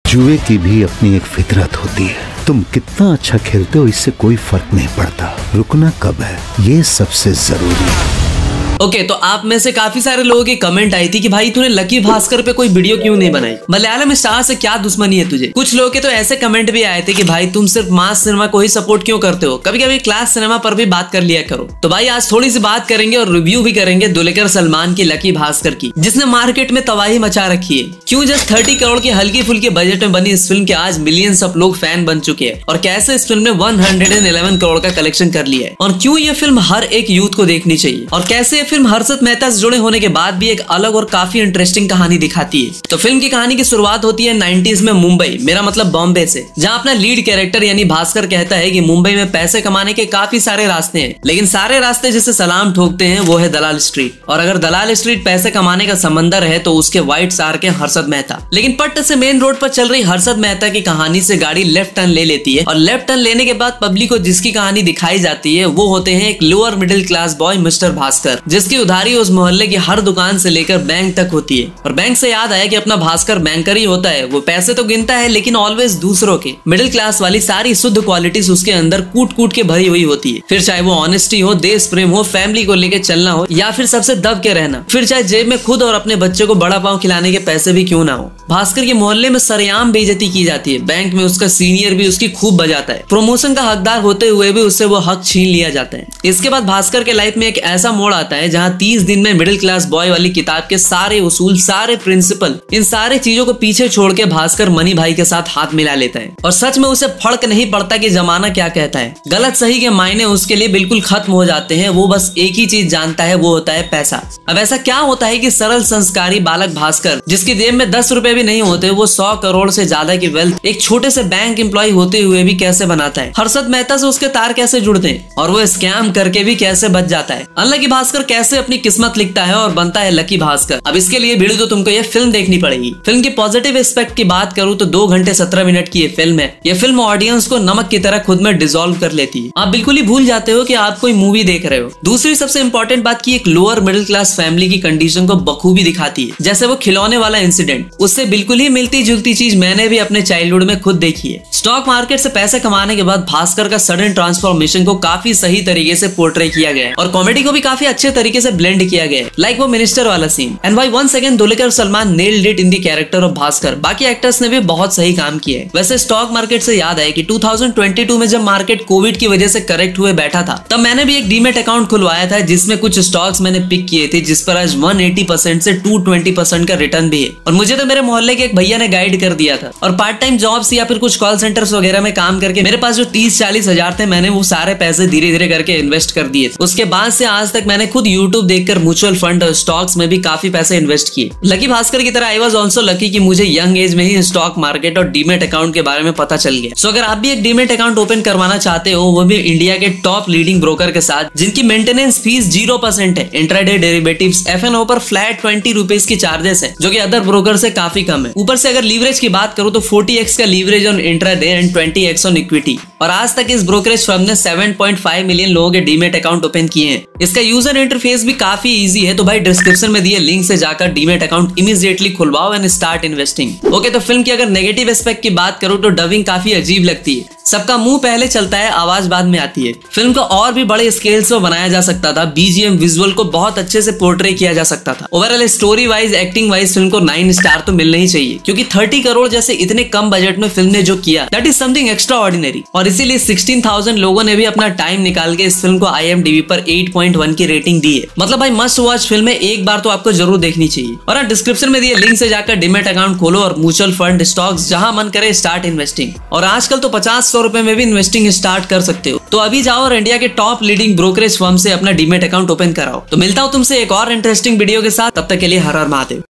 जुए की भी अपनी एक फितरत होती है। तुम कितना अच्छा खेलते हो इससे कोई फर्क नहीं पड़ता, रुकना कब है ये सबसे जरूरी है। ओके, तो आप में से काफी सारे लोगों की कमेंट आई थी कि भाई तूने लकी भास्कर पे कोई वीडियो क्यों नहीं बनाई, मलयालम स्टार से क्या दुश्मनी है तुझे। कुछ लोगों के तो ऐसे कमेंट भी आए थे कि भाई तुम सिर्फ मास सिनेमा को ही सपोर्ट क्यों करते हो, कभी कभी क्लास सिनेमा पर भी बात कर लिया करो। तो भाई आज थोड़ी सी बात करेंगे और रिव्यू भी करेंगे दुलेकर सलमान की लकी भास्कर की, जिसने मार्केट में तबाही मचा रखी है। क्यों जस्ट 30 करोड़ की हल्की फुल्की बजट में बनी इस फिल्म के आज मिलियंस ऑफ लोग फैन बन चुके हैं, और कैसे इस फिल्म ने 111 करोड़ का कलेक्शन कर लिया है, और क्यों ये फिल्म हर एक यूथ को देखनी चाहिए, और कैसे ये फिल्म हर्षद मेहता से जुड़े होने के बाद भी एक अलग और काफी इंटरेस्टिंग कहानी दिखाती है। तो फिल्म की कहानी की शुरुआत होती है 90s में मुंबई, मेरा मतलब बॉम्बे से, जहां अपना लीड कैरेक्टर यानी भास्कर कहता है कि मुंबई में पैसे कमाने के काफी सारे रास्ते हैं, लेकिन सारे रास्ते जिसे सलाम ठोकते हैं वो है दलाल स्ट्रीट, और अगर दलाल स्ट्रीट पैसे कमाने का समंदर है तो उसके व्हाइट शार्क है हर्षद मेहता। लेकिन पट्ट से मेन रोड पर चल रही हर्षद मेहता की कहानी से गाड़ी लेफ्ट टर्न ले लेती है, और लेफ्ट टर्न लेने के बाद पब्लिक को जिसकी कहानी दिखाई जाती है वो होते हैं एक lower middle class boy mister Bhaskar, जिसकी उधारी उस मोहल्ले की हर दुकान से लेकर बैंक तक होती है। और बैंक से याद आया कि अपना भास्कर बैंकर ही होता है, वो पैसे तो गिनता है लेकिन ऑलवेज दूसरों के। मिडिल क्लास वाली सारी शुद्ध क्वालिटीज उसके अंदर कूट कूट के भरी हुई होती है, फिर चाहे वो ऑनेस्टी हो, देश प्रेम हो, फैमिली को लेकर चलना हो, या फिर सबसे दब के रहना, फिर चाहे जेब में खुद और अपने बच्चे को बड़ा पाव खिलाने के पैसे भी क्यों ना हो। भास्कर के मोहल्ले में सरेआम बेइज्जती की जाती है, बैंक में उसका सीनियर भी उसकी खूब बजाता है, प्रमोशन का हकदार होते हुए भी उससे वो हक छीन लिया जाता है। इसके बाद भास्कर के लाइफ में एक ऐसा मोड़ आता है जहाँ 30 दिन में मिडिल क्लास बॉय वाली किताब के सारे उसूल, सारे प्रिंसिपल, इन सारे चीजों को पीछे छोड़ के भास्कर मनी भाई के साथ हाथ मिला लेता है, और सच में उसे फर्क नहीं पड़ता कि जमाना क्या कहता है। गलत सही के मायने उसके लिए बिल्कुल खत्म हो जाते हैं, वो बस एक ही चीज जानता है, वो होता है पैसा। अब ऐसा क्या होता है कि सरल संस्कारी बालक भास्कर, जिसकी जेब में 10 रुपए भी नहीं होते, वो 100 करोड़ से ज्यादा की वेल्थ एक छोटे से बैंक एम्प्लॉय होते हुए भी कैसे बनाता है। हर्षद मेहता से उसके तार कैसे जुड़ते हैं, और वो स्कैम करके भी कैसे बच जाता है। अनलकी भास्कर कैसे अपनी किस्मत लिखता है और बनता है लकी भास्कर। अब इसके लिए वीडियो तो तुमको ये फिल्म देखनी पड़ेगी। फिल्म की पॉजिटिव एस्पेक्ट की बात करूँ तो 2 घंटे 17 मिनट की ये फिल्म है। ये फिल्म ऑडियंस को नमक की तरह खुद में डिसॉल्व कर लेती है, आप बिल्कुल ही भूल जाते हो कि आप कोई मूवी देख रहे हो। दूसरी सबसे इंपॉर्टेंट बात की एक लोअर मिडिल क्लास फैमिली की कंडीशन को बखूबी दिखाती है, जैसे वो खिलौने वाला इंसिडेंट, उससे बिल्कुल ही मिलती जुलती चीज मैंने भी अपने चाइल्डहुड में खुद देखी है। स्टॉक मार्केट से पैसे कमाने के बाद भास्कर का सडन ट्रांसफॉर्मेशन को काफी सही तरीके से पोर्ट्रे किया गया है, और कॉमेडी को भी काफी अच्छे तरीके से ब्लेंड किया गया है, लाइक वो मिनिस्टर वाला सीन। एंड भाई once again Dulquer Salmaan nailed it in the character of Bhaskar. बाकी एक्टर्स ने भी बहुत सही काम किया है। वैसे स्टॉक मार्केट से याद है कि 2022 में जब मार्केट कोविड की वजह से करेक्ट हुए बैठा था, तब मैंने भी एक डीमेट अकाउंट खुलवाया था, जिसमें कुछ स्टॉक्स मैंने पिक किए थे, जिस पर आज 180% से 220% का रिटर्न भी है। और मुझे तो मेरे मोहल्ले के एक भैया ने गाइड कर दिया था, और पार्ट टाइम जॉब्स या फिर कुछ कॉल सेंटर्स वगैरह में काम करके मेरे पास जो 30-40 हजार थे, मैंने वो सारे पैसे धीरे धीरे करके इन्वेस्ट कर दिए। उसके बाद से आज तक मैंने खुद यूट्यूब देखकर म्यूचुअल फंड और स्टॉक्स में भी काफी पैसे इन्वेस्ट किए। लकी भास्कर की तरह आई वाज आल्सो लकी कि मुझे यंग एज में ही स्टॉक मार्केट और डीमेट अकाउंट के बारे में पता चल गया। सो अगर आप भी एक डीमेट अकाउंट ओपन करवाना चाहते हो, वो भी इंडिया के टॉप लीडिंग ब्रोकर के साथ, जिनकी मेंटेनेंस फीस 0% है, इंट्राडे डेरिवेटिव्स FNO पर फ्लैट 20 रुपीज की चार्जेस है, जो कि अदर ब्रोकर से काफी कम है। ऊपर से अगर लीवरेज की बात करूं तो 40x का leverage on intraday and 20x on equity. और आज तक इस ब्रोकरेज फर्म ने 7.5 मिलियन लोगों के डीमेट अकाउंट ओपन किए हैं। इसका यूजर इंटरफेस भी काफी इजी है, तो भाई डिस्क्रिप्शन में दिए लिंक से जाकर डीमेट अकाउंट इमीडिएटली खुलवाओ एंड स्टार्ट इन्वेस्टिंग। ओके, तो फिल्म की अगर नेगेटिव एस्पेक्ट की बात करूं तो डबिंग काफी अजीब लगती है, सबका मुंह पहले चलता है, आवाज बाद में आती है। फिल्म को और भी बड़े स्केल से बनाया जा सकता था, BGM विजुअल को बहुत अच्छे से पोर्ट्रे किया जा सकता था। Overall story wise, acting wise film को 9 स्टार तो मिलना ही चाहिए, क्योंकि 30 करोड़ जैसे इतने कम बजट में फिल्म ने जो किया, that is something extra ordinary. और इसीलिए 16,000 लोगों ने भी अपना टाइम निकाल के इस फिल्म को IMDb पर 8.1 की रेटिंग दी है। मतलब भाई मस्ट वॉच फिल्म है, एक बार तो आपको जरूर देखनी चाहिए। और डिस्क्रिप्शन में दिए लिंक से जाकर डीमेट अकाउंट खोलो और म्यूचुअल फंड, स्टॉक्स, जहां मन करे स्टार्ट इन्वेस्टिंग। और आजकल तो 50-100 रुपए में भी इन्वेस्टिंग स्टार्ट कर सकते हो। तो अभी जाओ और इंडिया के टॉप लीडिंग ब्रोकरेज फर्म से अपना डीमेट अकाउंट ओपन कराओ। तो मिलता हूं तुमसे एक और इंटरेस्टिंग वीडियो के साथ, तब तक के लिए हर हर महादेव।